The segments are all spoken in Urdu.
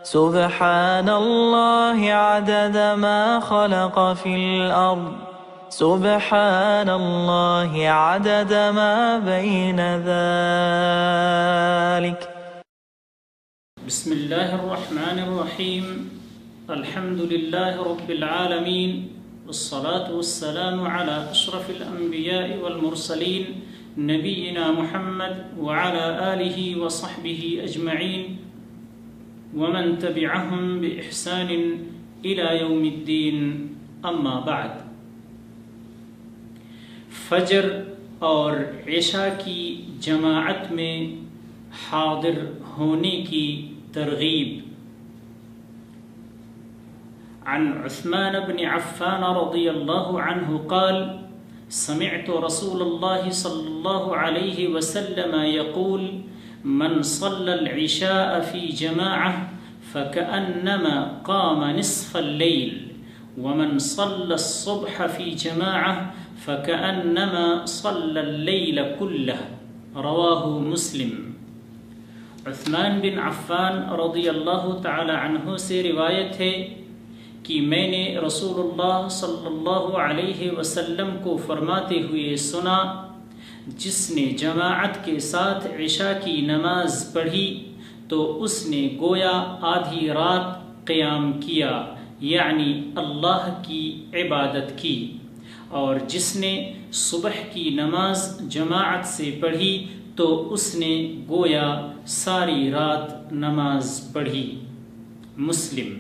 سبحان الله عدد ما خلق في الأرض سبحان الله عدد ما بين ذلك. بسم الله الرحمن الرحيم. الحمد لله رب العالمين، والصلاة والسلام على أشرف الأنبياء والمرسلين نبينا محمد وعلى آله وصحبه أجمعين ومن تبعهم بإحسان إلى يوم الدين. أما بعد، فجر اور عشاء کی جماعت میں حاضر ہونے کی ترغیب. عن عثمان بن عفان رضی اللہ عنہ قال: سمعت رسول الله صلى الله عليه وسلم يقول: من صلى العشاء في جماعة فكأنما قام نصف الليل، ومن صلى الصبح في جماعة فكأنما صلى الليل كله. رواه مسلم. عثمان بن عفان رضی اللہ تعالی عنہ سے روایت ہے کہ میں نے رسول اللہ صلی اللہ علیہ وسلم کو فرماتے ہوئے سنا: جس نے جماعت کے ساتھ عشاء کی نماز پڑھی تو اس نے گویا آدھی رات قیام کیا، یعنی اللہ کی عبادت کی، اور جس نے صبح کی نماز جماعت سے پڑھی تو اس نے گویا ساری رات نماز پڑھی. مسلم.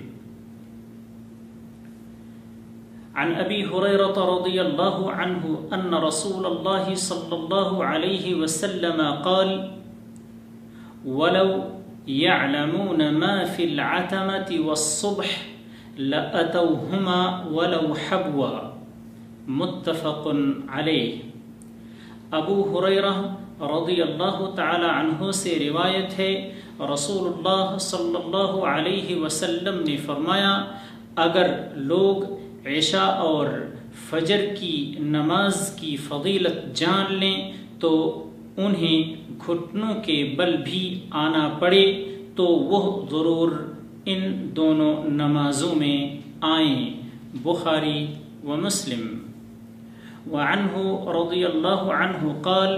عن أبي هريرة رضي الله عنه أن رسول الله صلى الله عليه وسلم قال: ولو يعلمون ما في العتمة والصبح لأتوهما ولو حبوا. متفق عليه. ابو ہریرہ رضی اللہ تعالی عنہ سے روایت ہے، رسول اللہ صلی اللہ علیہ وسلم نے فرمایا: اگر لوگ عشاء اور فجر کی نماز کی فضیلت جان لیں تو انہیں گھٹنوں کے بل بھی آنا پڑے تو وہ ضرور ان دونوں نمازوں میں آئیں. بخاری و مسلم. وعنہ رضی اللہ عنہ قال: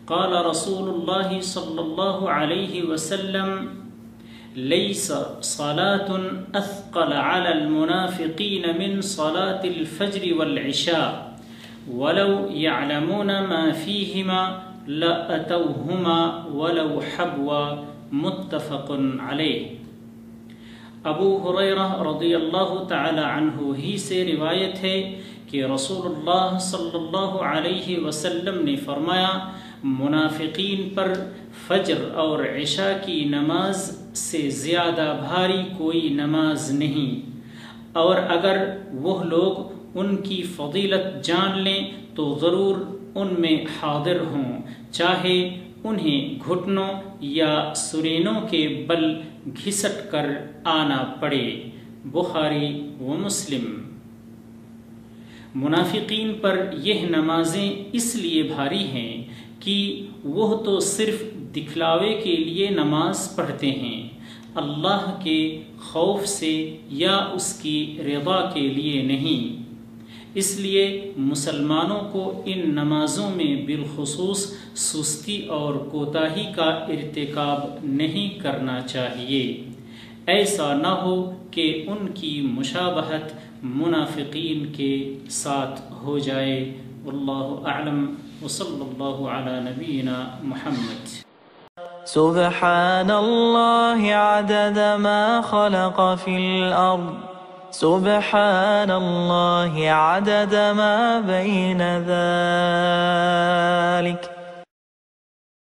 قال رسول اللہ صلی اللہ علیہ وسلم: ليس صلاة أثقل على المنافقين من صلاة الفجر والعشاء ولو يعلمون ما فيهما لأتوهما ولو حبوا. متفق عليه. ابو ہریرہ رضی اللہ تعالی عنہ ہی سے روایت ہے کہ رسول اللہ صلی اللہ علیہ وسلم نے فرمایا: منافقین پر فجر اور عشاء کی نماز سے زیادہ بھاری کوئی نماز نہیں، اور اگر وہ لوگ ان کی فضیلت جان لیں تو ضرور ان میں حاضر ہوں، چاہے انہیں گھٹنوں یا سرینوں کے بل گھسٹ کر آنا پڑے. بخاری و مسلم. منافقین پر یہ نمازیں اس لیے بھاری ہیں کہ وہ تو صرف دکھلاوے کے لیے نماز پڑھتے ہیں، اللہ کے خوف سے یا اس کی رضا کے لیے نہیں. اس لیے مسلمانوں کو ان نمازوں میں بالخصوص سستی اور کوتاہی کا ارتکاب نہیں کرنا چاہیے، ایسا نہ ہو کہ ان کی مشابہت منافقین کے ساتھ ہو جائے. واللہ اعلم، وصلی اللہ علی نبینا محمد. سبحان الله عدد ما خلق في الأرض سبحان الله عدد ما بين ذلك.